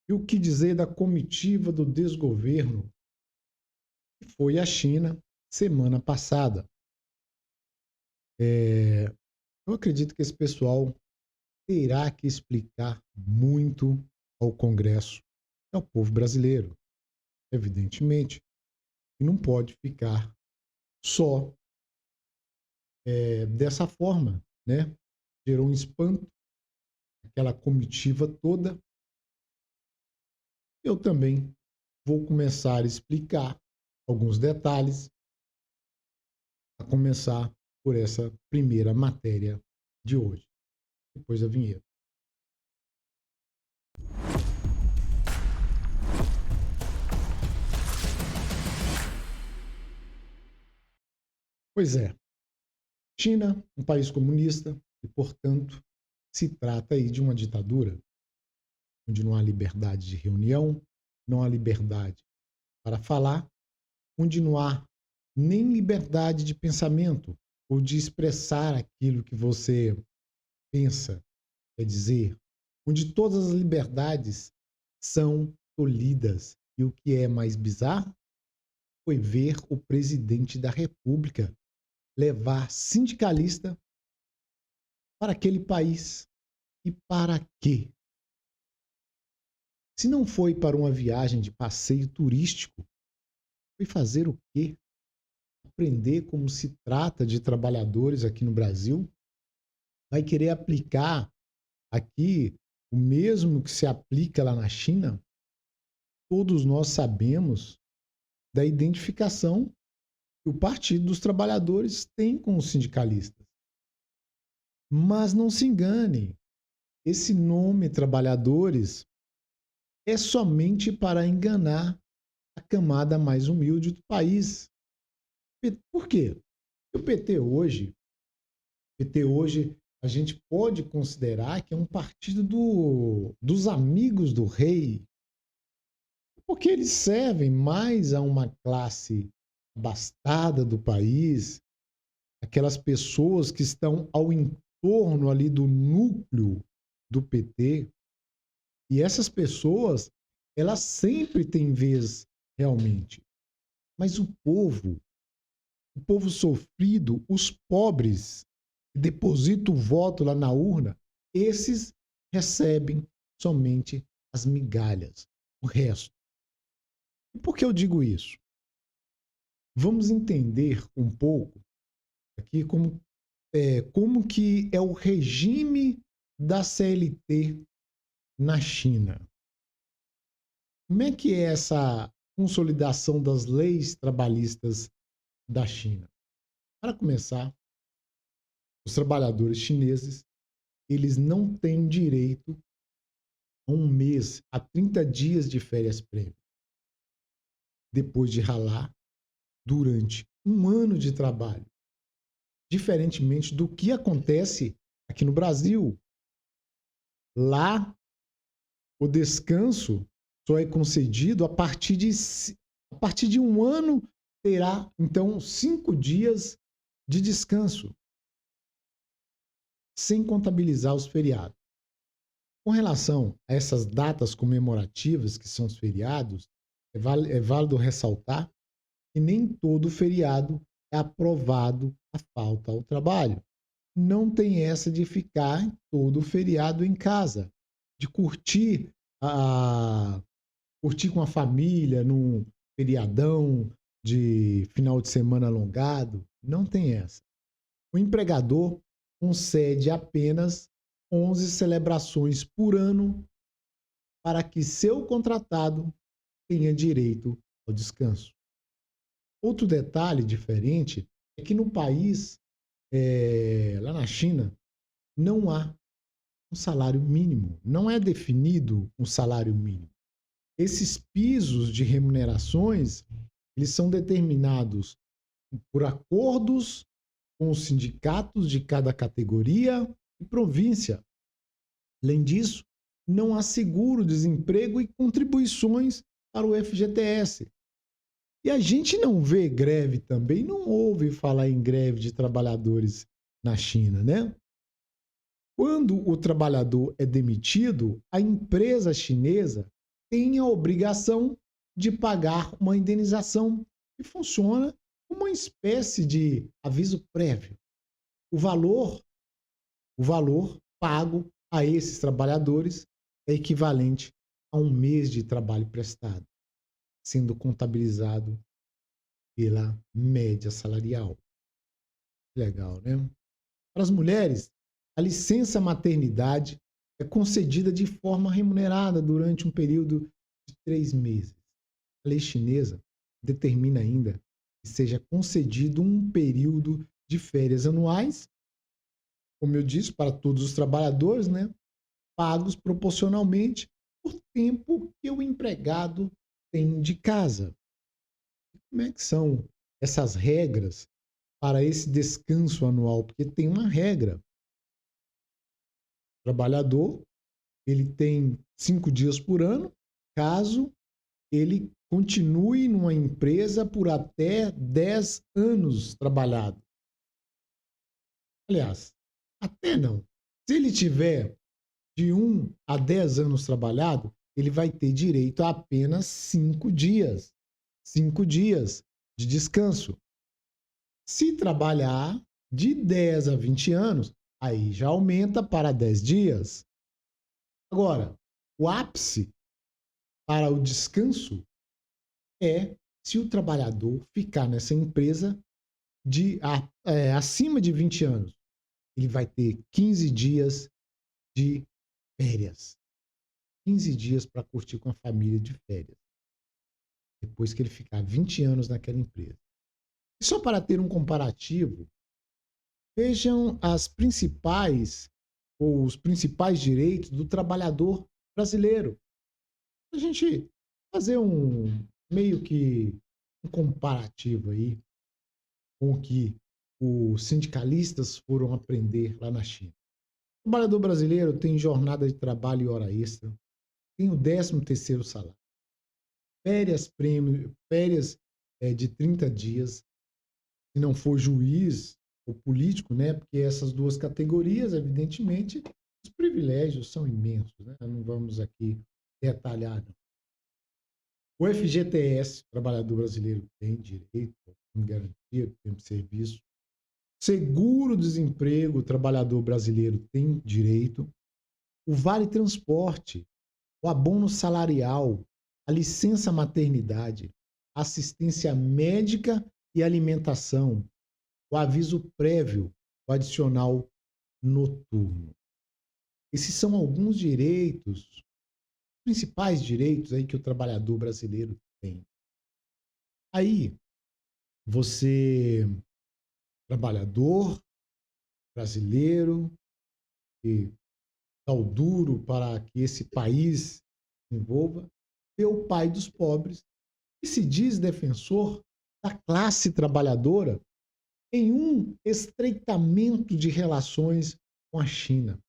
E o que dizer da comitiva do desgoverno que foi à China semana passada? Eh, eu acredito que esse pessoal terá que explicar muito ao Congresso e ao povo brasileiro, evidentemente, e não pode ficar só dessa forma, né? Gerou um espanto, aquela comitiva toda. Eu também vou começar a explicar alguns detalhes, a começar por essa primeira matéria de hoje, depois da vinheta. Pois é, China, um país comunista, e, portanto, se trata aí de uma ditadura, onde não há liberdade de reunião, não há liberdade para falar, onde não há nem liberdade de pensamento ou de expressar aquilo que você pensa, quer dizer, onde todas as liberdades são tolhidas. E o que é mais bizarro foi ver o presidente da República levar sindicalista para aquele país. E para quê? Se não foi para uma viagem de passeio turístico, foi fazer o quê? Aprender como se trata de trabalhadores aqui no Brasil? Vai querer aplicar aqui o mesmo que se aplica lá na China? Todos nós sabemos da identificação que o Partido dos Trabalhadores tem com os sindicalistas. Mas não se engane, esse nome trabalhadores é somente para enganar a camada mais humilde do país. Por quê? O PT hoje a gente pode considerar que é um partido dos amigos do rei, porque eles servem mais a uma classe abastada do país, aquelas pessoas que estão ao entorno ali do núcleo do PT, e essas pessoas, elas sempre têm vez realmente. Mas o povo sofrido, os pobres, que depositam o voto lá na urna, esses recebem somente as migalhas, o resto. E por que eu digo isso? Vamos entender um pouco aqui como que é o regime da CLT na China. Como é que é essa consolidação das leis trabalhistas da China? Para começar, os trabalhadores chineses, eles não têm direito a um mês, a 30 dias de férias prêmio, depois de ralar durante um ano de trabalho, diferentemente do que acontece aqui no Brasil. Lá, o descanso só é concedido a partir de um ano, terá, então, 5 dias de descanso, sem contabilizar os feriados. Com relação a essas datas comemorativas, que são os feriados, é válido ressaltar que nem todo feriado é aprovado a falta ao trabalho. Não tem essa de ficar todo feriado em casa, de curtir com a família num feriadão de final de semana alongado. Não tem essa. O empregador concede apenas 11 celebrações por ano para que seu contratado tenha direito ao descanso. Outro detalhe diferente é que no país, lá na China, não há um salário mínimo, não é definido um salário mínimo. Esses pisos de remunerações, eles são determinados por acordos com os sindicatos de cada categoria e província. Além disso, não há seguro-desemprego e contribuições para o FGTS. E a gente não vê greve também, não ouve falar em greve de trabalhadores na China, né? Quando o trabalhador é demitido, a empresa chinesa tem a obrigação de pagar uma indenização que funciona como uma espécie de aviso prévio. O valor, o valor pago a esses trabalhadores é equivalente a um mês de trabalho prestado, sendo contabilizado pela média salarial. Legal, né? Para as mulheres, a licença maternidade é concedida de forma remunerada durante um período de 3 meses. A lei chinesa determina ainda que seja concedido um período de férias anuais, como eu disse, para todos os trabalhadores, né? Pagos proporcionalmente por tempo que o empregado tem de casa. Como é que são essas regras para esse descanso anual? Porque tem uma regra. O trabalhador, ele tem 5 dias por ano, caso ele continue numa empresa por até 10 anos trabalhado. Aliás, até não. Se ele tiver de 1 a 10 anos trabalhado, ele vai ter direito a apenas 5 dias. 5 dias de descanso. Se trabalhar de 10 a 20 anos, aí já aumenta para 10 dias. Agora, o ápice para o descanso é se o trabalhador ficar nessa empresa acima de 20 anos. Ele vai ter 15 dias de férias. 15 dias para curtir com a família de férias. Depois que ele ficar 20 anos naquela empresa. E só para ter um comparativo, vejam os principais direitos do trabalhador brasileiro. A gente fazer meio que um comparativo aí com o que os sindicalistas foram aprender lá na China. O trabalhador brasileiro tem jornada de trabalho e hora extra, tem o 13º salário, férias de 30 dias, se não for juiz ou político, né? Porque essas duas categorias, evidentemente, os privilégios são imensos, né? Não vamos aqui detalhar, não. O FGTS, o trabalhador brasileiro tem direito, com garantia do tempo de serviço. Seguro-desemprego, o trabalhador brasileiro tem direito. O Vale Transporte, o abono salarial, a licença maternidade, assistência médica e alimentação, o aviso prévio, o adicional noturno. Esses são alguns direitos, principais direitos aí que o trabalhador brasileiro tem. Aí, você, trabalhador brasileiro, que dá o duro para que esse país se envolva, vê o pai dos pobres, que se diz defensor da classe trabalhadora, em um estreitamento de relações com a China.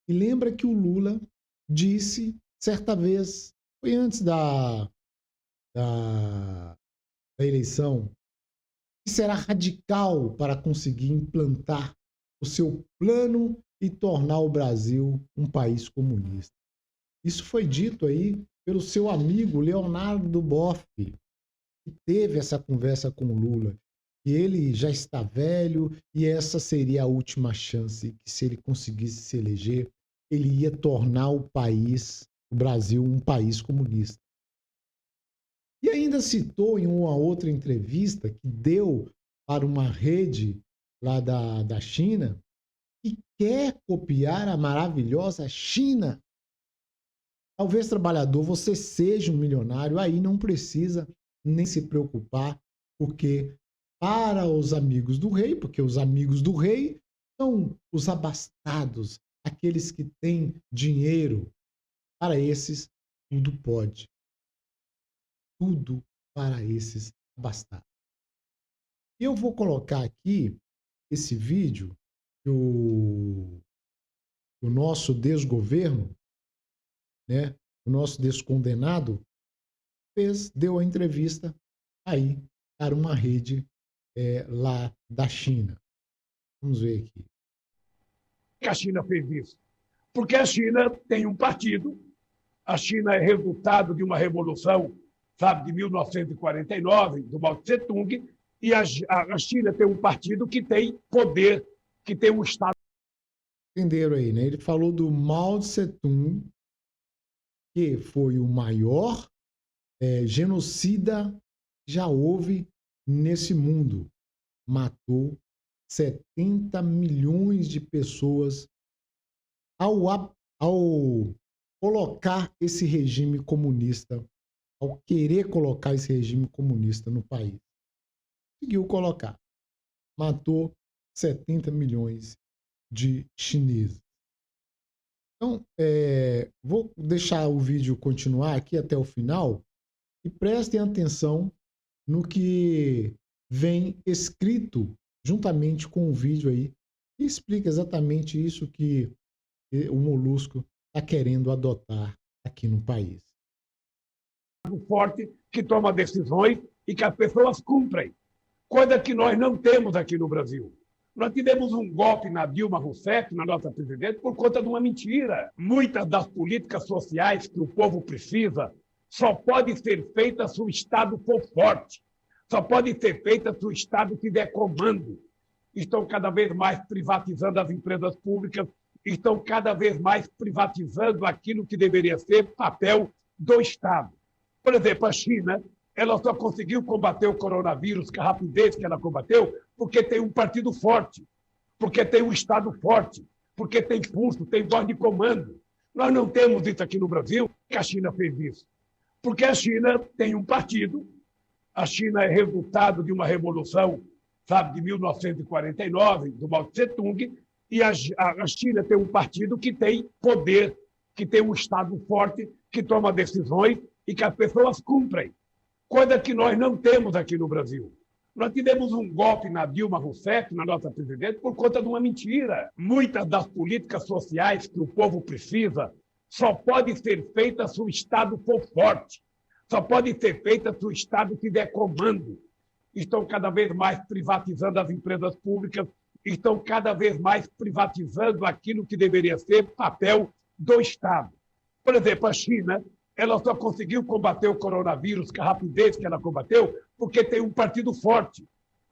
E lembra que o Lula disse, certa vez, foi antes da eleição, que será radical para conseguir implantar o seu plano e tornar o Brasil um país comunista. Isso foi dito aí pelo seu amigo Leonardo Boff, que teve essa conversa com o Lula. E ele já está velho e essa seria a última chance que, se ele conseguisse se eleger, ele ia tornar o Brasil, um país comunista. E ainda citou em uma outra entrevista que deu para uma rede lá da China, que quer copiar a maravilhosa China. Talvez, trabalhador, você seja um milionário, aí não precisa nem se preocupar, porque para os amigos do rei, porque os amigos do rei são os abastados, aqueles que têm dinheiro, para esses tudo pode. Tudo para esses abastados. Eu vou colocar aqui esse vídeo que o nosso desgoverno, né, o nosso descondenado, deu a entrevista aí para uma rede lá da China. Vamos ver aqui. Que a China fez isso? Porque a China tem um partido A China é resultado de uma revolução, sabe, de 1949, do Mao Tse-tung, e a China tem um partido que tem poder, que tem um Estado. Entenderam aí, né? Ele falou do Mao Tse-tung, que foi o maior genocida que já houve nesse mundo. Matou 70 milhões de pessoas ao colocar esse regime comunista, ao querer colocar esse regime comunista no país. Conseguiu colocar. Matou 70 milhões de chineses. Então, vou deixar o vídeo continuar aqui até o final e prestem atenção no que vem escrito juntamente com o vídeo aí, que explica exatamente isso que o Molusco está querendo adotar aqui no país. Forte que toma decisões e que as pessoas cumprem, coisa que nós não temos aqui no Brasil. Nós tivemos um golpe na Dilma Rousseff, na nossa presidente, por conta de uma mentira. Muitas das políticas sociais que o povo precisa só podem ser feitas se o Estado for forte. Só podem ser feitas se o Estado tiver comando. Estão cada vez mais privatizando as empresas públicas, estão cada vez mais privatizando aquilo que deveria ser papel do Estado. Por exemplo, a China, ela só conseguiu combater o coronavírus com a rapidez que ela combateu porque tem um partido forte, porque tem um Estado forte, porque tem pulso, tem voz de comando. Nós não temos isso aqui no Brasil, que a China fez isso. Porque a China tem um partido, a China é resultado de uma revolução, sabe, de 1949, do Mao Tse-tung, e a China tem um partido que tem poder, que tem um Estado forte, que toma decisões e que as pessoas cumprem, coisa que nós não temos aqui no Brasil. Nós tivemos um golpe na Dilma Rousseff, na nossa presidente, por conta de uma mentira. Muitas das políticas sociais que o povo precisa só podem ser feitas se o Estado for forte. Só podem ser feitas se o Estado tiver comando. Estão cada vez mais privatizando as empresas públicas, estão cada vez mais privatizando aquilo que deveria ser papel do Estado. Por exemplo, a China, ela só conseguiu combater o coronavírus com a rapidez que ela combateu porque tem um partido forte,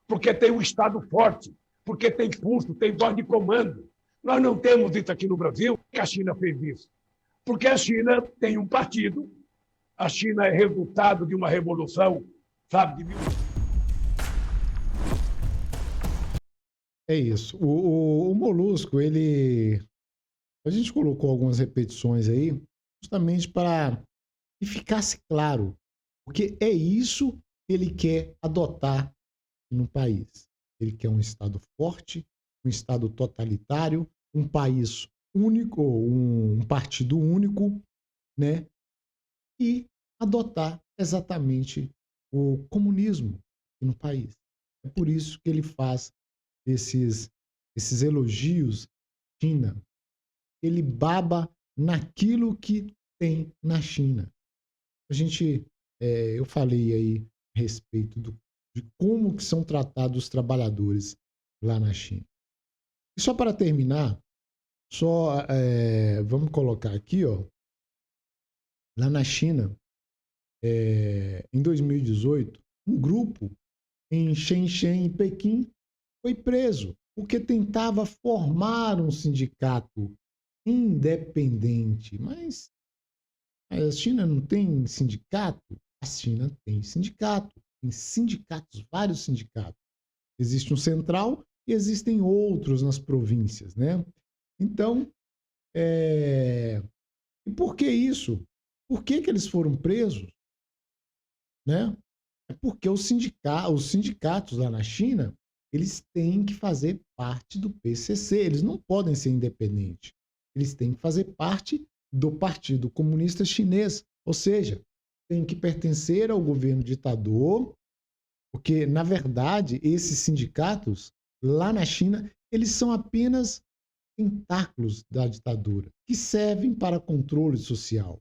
porque tem um Estado forte, porque tem pulso, tem voz de comando. Nós não temos isso aqui no Brasil, que a China fez isso. Porque a China tem um partido, a China é resultado de uma revolução, sabe, de... É isso. O Molusco, a gente colocou algumas repetições aí, justamente para que ficasse claro, porque é isso que ele quer adotar no país. Ele quer um Estado forte, um Estado totalitário, um país único, um partido único, né? E adotar exatamente o comunismo no país. É por isso que ele faz esses elogios à China. Ele baba naquilo que tem na China. Eu falei aí a respeito de como que são tratados os trabalhadores lá na China. E só para terminar, vamos colocar aqui, ó, lá na China, em 2018, um grupo em Shenzhen, em Pequim, foi preso porque tentava formar um sindicato independente. Mas a China não tem sindicato? A China tem sindicato. Tem sindicatos, vários sindicatos. Existe um central e existem outros nas províncias, né? Então, e por que isso? Por que eles foram presos? Né? É porque os sindicatos lá na China, eles têm que fazer parte do PCC, eles não podem ser independentes. Eles têm que fazer parte do Partido Comunista Chinês, ou seja, têm que pertencer ao governo ditador, porque, na verdade, esses sindicatos lá na China, eles são apenas tentáculos da ditadura, que servem para controle social.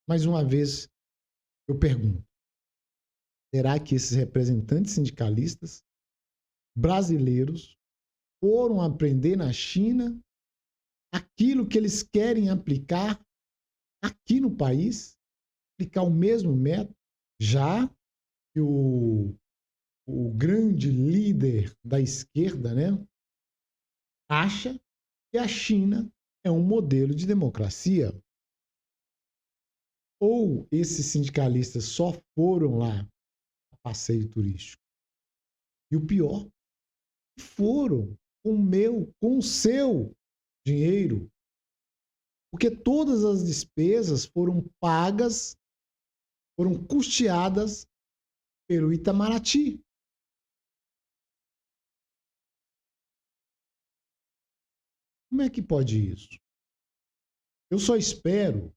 Mais uma vez, eu pergunto, será que esses representantes sindicalistas brasileiros foram aprender na China aquilo que eles querem aplicar aqui no país, aplicar o mesmo método, já que o grande líder da esquerda, né, acha que a China é um modelo de democracia. Ou esses sindicalistas só foram lá a passeio turístico. E o pior, foram com o seu dinheiro, porque todas as despesas foram pagas, foram custeadas pelo Itamaraty. Como é que pode isso? Eu só espero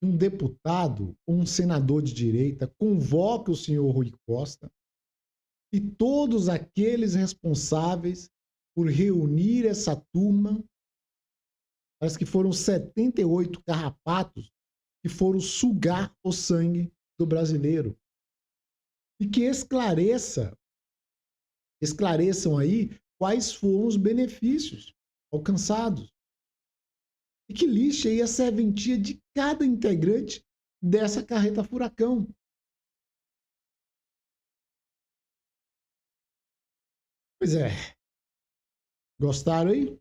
que um deputado ou um senador de direita convoque o senhor Rui Costa e todos aqueles responsáveis por reunir essa turma. Parece que foram 78 carrapatos que foram sugar o sangue do brasileiro. E que esclareçam aí quais foram os benefícios alcançados. E que lixe aí a serventia de cada integrante dessa carreta furacão. Pois é. Gostaram aí?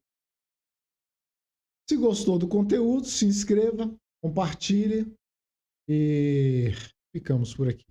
Se gostou do conteúdo, se inscreva, compartilhe e ficamos por aqui.